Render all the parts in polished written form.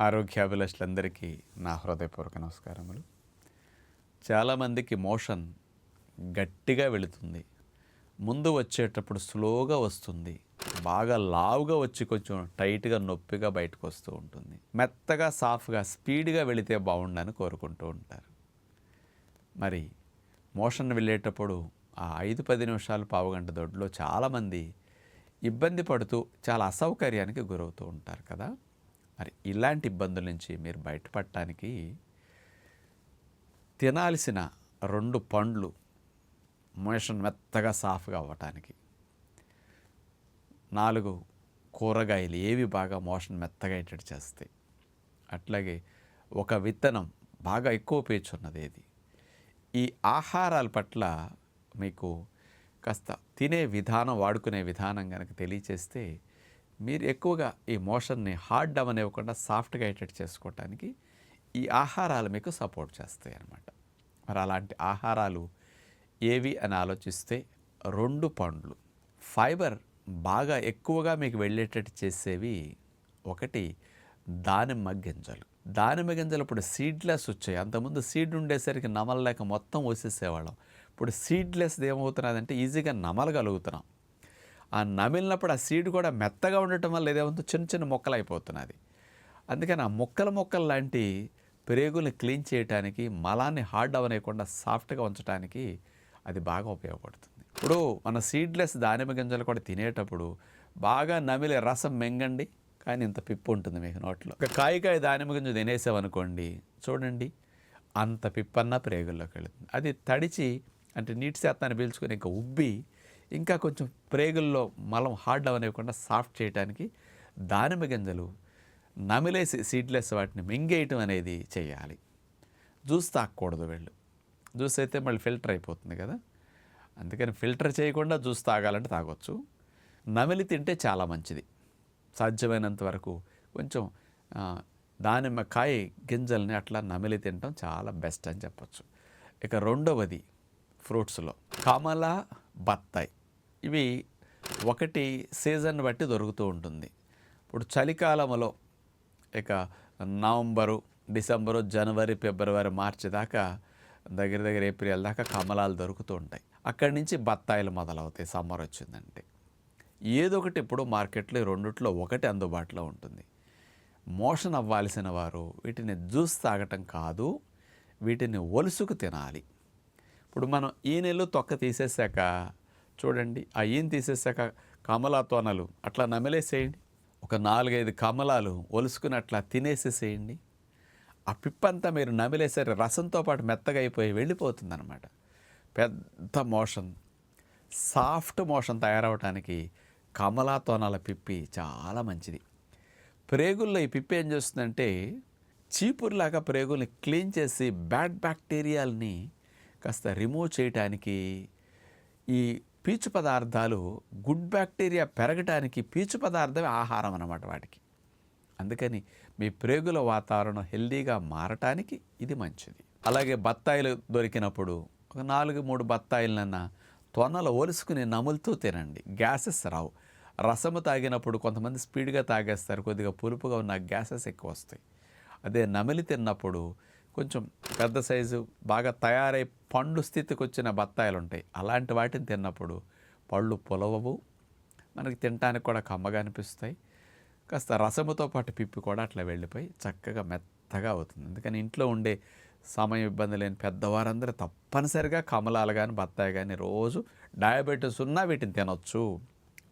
ఆరోగ్యాభిలాషులందరికీ నా హృదయపూర్వక నమస్కారములు. చాలామందికి మోషన్ గట్టిగా వెళుతుంది. ముందు వచ్చేటప్పుడు స్లోగా వస్తుంది. బాగా లావుగా వచ్చి కొంచెం టైట్గా నొప్పిగా బయటకు వస్తూ ఉంటుంది. మెత్తగా సాఫ్ట్గా స్పీడ్గా వెళితే బాగుండని కోరుకుంటూ ఉంటారు. మరి మోషన్ వెళ్ళేటప్పుడు ఆ 5-10 నిమిషాలు పావుగంట దొడ్లో చాలామంది ఇబ్బంది పడుతూ చాలా అసౌకర్యానికి గురవుతూ ఉంటారు కదా. మరి ఇలాంటి ఇబ్బందుల నుంచి మీరు బయటపడటానికి తినాల్సిన 2 పండ్లు మోషన్ మెత్తగా సాఫ్గా అవ్వటానికి, 4 కూరగాయలు ఏవి బాగా మోషన్ మెత్తగా అయ్యేటట్టు చేస్తాయి, అట్లాగే ఒక విత్తనం బాగా ఎక్కువ పీచు ఉన్నది ఏది. ఈ ఆహారాల పట్ల మీకు కాస్త తినే విధానం, వాడుకునే విధానం కనుక తెలియచేస్తే మీరు ఎక్కువగా ఈ మోషన్ని హార్డ్ అవ్వనివ్వకుండా సాఫ్ట్గా అయ్యేటట్టు చేసుకోవటానికి ఈ ఆహారాలు మీకు సపోర్ట్ చేస్తాయి అన్నమాట. మరి అలాంటి ఆహారాలు ఏవి అని ఆలోచిస్తే 2 పండ్లు ఫైబర్ బాగా ఎక్కువగా మీకు వెళ్ళేటట్టు చేసేవి. ఒకటి దానిమ్మ గింజలు. దానిమ్మ గింజలు ఇప్పుడు సీడ్లెస్ వచ్చాయి. అంతకుముందు సీడ్ ఉండేసరికి నమలలేక మొత్తం వచ్చేసేవాళ్ళం. ఇప్పుడు సీడ్లెస్ది ఏమవుతున్నదంటే ఈజీగా నమలగలుగుతున్నాం. ఆ నమిలినప్పుడు ఆ సీడ్ కూడా మెత్తగా ఉండటం వల్ల ఏదేమవుతుంది, చిన్న చిన్న మొక్కలు అయిపోతున్నది. అందుకని ఆ మొక్కలు లాంటి ప్రేగుల్ని క్లీన్ చేయడానికి, మలాన్ని హార్డ్ అవ్వనేయకుండా సాఫ్ట్గా ఉంచడానికి అది బాగా ఉపయోగపడుతుంది. ఇప్పుడు మన సీడ్లెస్ దానిమ్మ గింజలు కూడా తినేటప్పుడు బాగా నమిలి రసం మింగండి, కానీ ఇంత పిప్పు ఉంటుంది మీకు నోట్లో. ఒక కాయ దానిమ్మ గింజ తినేసామనుకోండి, చూడండి అంత పిప్పన్నా ప్రేగుల్లోకి వెళుతుంది. అది తడిచి అంటే నీటి శాతాన్ని పీల్చుకొని ఇంకా ఉబ్బి ఇంకా కొంచెం ప్రేగుల్లో మలం హార్డ్ అవ్వనివ్వకుండా సాఫ్ట్ చేయడానికి దానిమ్మ గింజలు నమిలేసి సీడ్లెస్ వాటిని మింగేయటం అనేది చేయాలి. జ్యూస్ తాగకూడదు వెళ్ళు. జ్యూస్ అయితే మళ్ళీ ఫిల్టర్ అయిపోతుంది కదా. అందుకని ఫిల్టర్ చేయకుండా జ్యూస్ తాగాలంటే తాగొచ్చు. నమిలి తింటే చాలా మంచిది. సాధ్యమైనంత వరకు కొంచెం దానిమ్మకాయ గింజల్ని అట్లా నమిలి తినటం చాలా బెస్ట్ అని చెప్పచ్చు. ఇక రెండవది ఫ్రూట్స్లో కమల, బత్తాయి. ఇవి ఒకటి సీజన్ బట్టి దొరుకుతూ ఉంటుంది. ఇప్పుడు చలికాలంలో ఇక నవంబరు, డిసెంబరు, జనవరి, ఫిబ్రవరి, మార్చి దాకా దగ్గర ఏప్రిల్ దాకా కమలాలు దొరుకుతూ ఉంటాయి. అక్కడి నుంచి బత్తాయిలు మొదలవుతాయి. సమ్మర్ వచ్చిందంటే ఏదో ఒకటి ఇప్పుడు మార్కెట్లో రెండిట్లో ఒకటి అందుబాటులో ఉంటుంది. మోషన్ అవ్వాల్సిన వారు వీటిని జ్యూస్ తాగటం కాదు, వీటిని ఒలుసుకు తినాలి. ఇప్పుడు మనం ఈనెలు తొక్క తీసేసాక చూడండి, ఆ ఈయన తీసేసాక కమలా తోనలు అట్లా నమిలేసేయండి. ఒక 4-5 కమలాలు ఒలుసుకుని అట్లా తినేసేసేయండి. ఆ పిప్పంతా మీరు నమిలేసరి రసంతో పాటు మెత్తగా అయిపోయి వెళ్ళిపోతుంది అన్నమాట. పెద్ద మోషన్, సాఫ్ట్ మోషన్ తయారవడానికి కమలా తోనాల పిప్పి చాలా మంచిది. ప్రేగుల్లో ఈ పిప్పి ఏం చేస్తుందంటే చీపురులాగా ప్రేగుల్ని క్లీన్ చేసి బ్యాడ్ బ్యాక్టీరియాలని కాస్త రిమూవ్ చేయటానికి, ఈ పీచు పదార్థాలు గుడ్ బ్యాక్టీరియా పెరగటానికి పీచు పదార్థమే ఆహారం అన్నమాట వాటికి. అందుకని మీ ప్రేగుల వాతావరణం హెల్దీగా మారటానికి ఇది మంచిది. అలాగే బత్తాయిలు దొరికినప్పుడు ఒక 4-3 బత్తాయిలన్నా తొనలు ఒలుసుకుని నములుతూ తినండి. గ్యాసెస్ రావు. రసము తాగినప్పుడు కొంతమంది స్పీడ్గా తాగేస్తారు, కొద్దిగా పులుపుగా ఉన్న గ్యాసెస్ ఎక్కువ వస్తాయి. అదే నమిలి తిన్నప్పుడు కొంచెం పెద్ద సైజు బాగా తయారై పండు స్థితికి వచ్చిన బత్తాయిలు ఉంటాయి. అలాంటి వాటిని తిన్నప్పుడు పళ్ళు పులవవు, మనకి తినడానికి కూడా కమ్మగా అనిపిస్తాయి. కాస్త రసముతో పాటు పిప్పి కూడా అట్లా వెళ్ళిపోయి చక్కగా మెత్తగా అవుతుంది. అందుకని ఇంట్లో ఉండే సమయం ఇబ్బంది లేని పెద్దవారందరూ తప్పనిసరిగా కమలాలు కానీ బత్తాయి కానీ రోజు డయాబెటీస్ ఉన్నా వీటిని తినొచ్చు.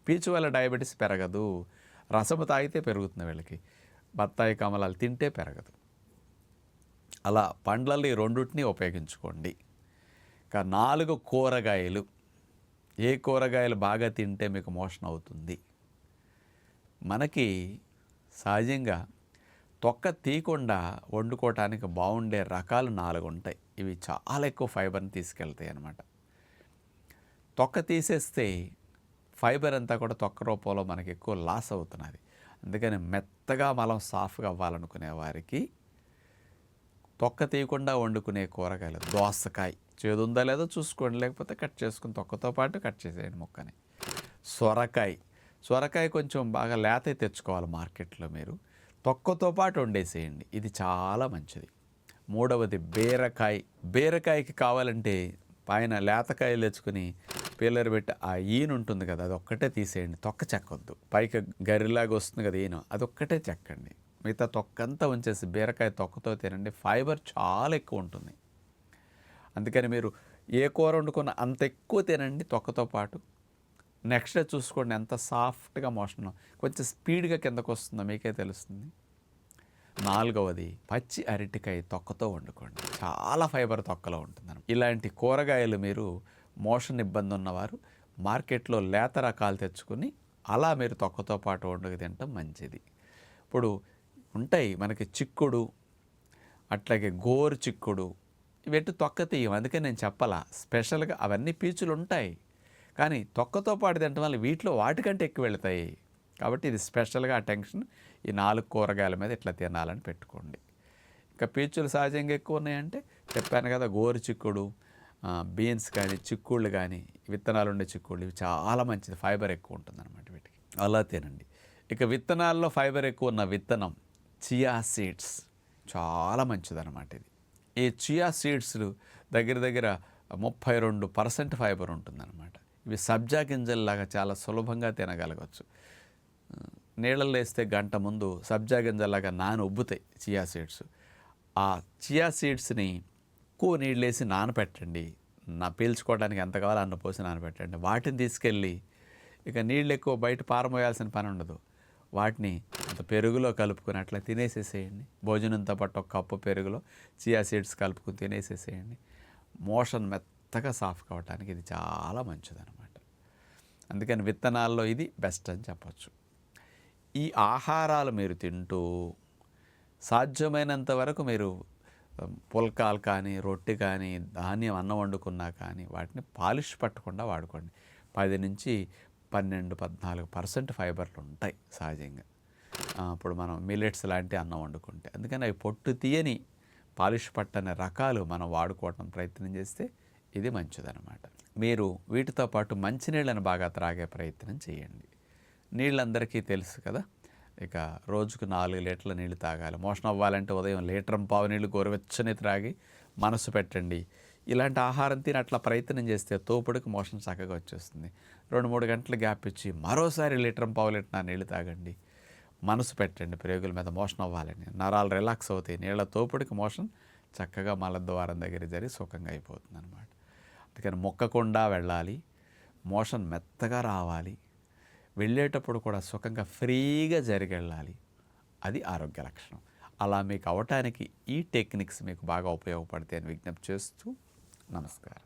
పీచు వల్ల డయాబెటీస్ పెరగదు, రసము తాగితే పెరుగుతుంది వీళ్ళకి. బత్తాయి కమలాలు తింటే పెరగదు. అలా పండ్లలో ఈ రెండింటిని ఉపయోగించుకోండి. ఇక 4 కూరగాయలు. ఏ కూరగాయలు బాగా తింటే మీకు మోషన్ అవుతుంది? మనకి సహజంగా తొక్క తీయకుండా వండుకోవటానికి బాగుండే రకాలు 4 ఉంటాయి. ఇవి చాలా ఎక్కువ ఫైబర్ని తీసుకెళ్తాయి అన్నమాట. తొక్క తీసేస్తే ఫైబర్ అంతా కూడా తొక్క రూపంలో మనకి ఎక్కువ లాస్ అవుతున్నది. అందుకని మెత్తగా మలం సాఫ్ట్గా అవ్వాలనుకునే వారికి తొక్క తీయకుండా వండుకునే కూరగాయలు, దోసకాయ చేదు ఉందా లేదో చూసుకోండి, లేకపోతే కట్ చేసుకుని తొక్కతో పాటు కట్ చేసేయండి ముక్కని. సొరకాయ కొంచెం బాగా లేత తెచ్చుకోవాలి మార్కెట్లో మీరు. తొక్కతో పాటు వండేసేయండి. ఇది చాలా మంచిది. మూడవది బీరకాయ. బీరకాయకి కావాలంటే పైన లేతకాయలు తెచ్చుకొని పీలర్ పెట్టి ఆ ఈను ఉంటుంది కదా, అదొక్కటే తీసేయండి. తొక్క చెక్కొద్దు. పైకి గరిలాగా వస్తుంది కదా ఈను, అదొక్కటే చెక్కండి. మిగతా తొక్కంతా ఉంచేసి బీరకాయ తొక్కతో తినండి. ఫైబర్ చాలా ఎక్కువ ఉంటుంది. అందుకని మీరు ఏ కూర వండుకున్న అంత ఎక్కువ తినండి తొక్కతో పాటు. నెక్స్ట్ డే చూసుకోండి ఎంత సాఫ్ట్గా మోషన్, కొంచెం స్పీడ్గా కిందకు వస్తుందో మీకే తెలుస్తుంది. నాలుగవది పచ్చి అరటికాయ తొక్కతో వండుకోండి. చాలా ఫైబర్ తొక్కలో ఉంటుంది. ఇలాంటి కూరగాయలు మీరు మోషన్ ఇబ్బంది ఉన్నవారు మార్కెట్లో లేత రకాలు తెచ్చుకుని అలా మీరు తొక్కతో పాటు వండుకు తినటం మంచిది. ఇప్పుడు ఉంటాయి మనకి చిక్కుడు, అట్లాగే గోరు చిక్కుడు, ఇవెట్టు తొక్క తీయం. అందుకే నేను చెప్పాలా, స్పెషల్గా అవన్నీ పీచులు ఉంటాయి, కానీ తొక్కతో పాటు తినటం వల్ల వీటిలో వాటికంటే ఎక్కువ వెళతాయి. కాబట్టి ఇది స్పెషల్గా అటెన్షన్ ఈ 4 కూరగాయల మీద ఇట్లా తినాలని పెట్టుకోండి. ఇంకా పీచులు సహజంగా ఎక్కువ ఉన్నాయంటే చెప్పాను కదా, గోరు చిక్కుడు, బీన్స్ కానీ చిక్కుళ్ళు కానీ విత్తనాలు ఉండే చిక్కుళ్ళు, ఇవి చాలా మంచిది. ఫైబర్ ఎక్కువ ఉంటుంది అనమాట వీటికి, అలా తినండి. ఇక విత్తనాల్లో ఫైబర్ ఎక్కువ ఉన్న విత్తనం చియా సీడ్స్, చాలా మంచిదన్నమాట ఇది. ఈ చియా సీడ్స్ దగ్గర దగ్గర 32% ఫైబర్ ఉంటుందన్నమాట. ఇవి సబ్జా గింజల్లాగా చాలా సులభంగా తినగలగవచ్చు. నీళ్ళల్లో వేస్తే గంట ముందు సబ్జా గింజల్లాగా ఉబ్బుతాయి చియా సీడ్స్. ఆ చియా సీడ్స్ని ఎక్కువ నీళ్ళు వేసి నానబెట్టండి. పీల్చుకోవడానికి ఎంత కావాలో అన్న పోసి నానబెట్టండి. వాటిని తీసుకెళ్ళి ఇక నీళ్ళు ఎక్కువ బయట పారమోయాల్సిన పని ఉండదు. వాటిని అంత పెరుగులో కలుపుకొని అట్లా తినేసేసేయండి. భోజనంతో పాటు ఒక కప్పు పెరుగులో చియా సీడ్స్ కలుపుకొని తినేసేసేయండి. మోషన్ మెత్తగా సాఫ్ కావడానికి ఇది చాలా మంచిదన్నమాట. అందుకని విత్తనాల్లో ఇది బెస్ట్ అని చెప్పచ్చు. ఈ ఆహారాలు మీరు తింటూ సాధ్యమైనంత వరకు మీరు పుల్కాలు కానీ, రొట్టె కానీ, ధాన్యం అన్నం వండుకున్నా కానీ వాటిని పాలిష్ పట్టకుండా వాడుకోండి. 10 నుంచి 12, 14% ఫైబర్లు ఉంటాయి సహజంగా. ఇప్పుడు మనం మిల్లెట్స్ లాంటి అన్నం వండుకుంటే, అందుకని అవి పొట్టు తీయని పాలిష్ పట్టని రకాలు మనం వాడుకోవడం ప్రయత్నం చేస్తే ఇది మంచిదన్నమాట. మీరు వీటితో పాటు మంచినీళ్ళని బాగా త్రాగే ప్రయత్నం చేయండి. నీళ్ళందరికీ తెలుసు కదా, ఇక రోజుకు 4 లీటర్ల నీళ్ళు తాగాలి. మోషన్ అవ్వాలంటే ఉదయం 1.5 లీటర్ నీళ్ళు గోరువెచ్చని త్రాగి మనసు పెట్టండి. ఇలాంటి ఆహారం తిని అట్లా ప్రయత్నం చేస్తే తోపుడికి మోషన్ చక్కగా వచ్చేస్తుంది. 2-3 గంటలు గ్యాప్ ఇచ్చి మరోసారి 1.5 లీటర్ నీళ్ళు తాగండి. మనసు పెట్టండి ప్రేగుల మీద మోషన్ అవ్వాలని. నరాలు రిలాక్స్ అవుతాయి. నీళ్ళ తోపుడికి మోషన్ చక్కగా మలద్వారం దగ్గర జరిగి సుఖంగా అయిపోతుంది అనమాట. అందుకని మొక్కకుండా వెళ్ళాలి, మోషన్ మెత్తగా రావాలి, వెళ్ళేటప్పుడు కూడా సుఖంగా ఫ్రీగా జరిగి వెళ్ళాలి. అది ఆరోగ్య లక్షణం. అలా మీకు అవటానికి ఈ టెక్నిక్స్ మీకు బాగా ఉపయోగపడతాయని విజ్ఞప్తి చేస్తూ నమస్కారం.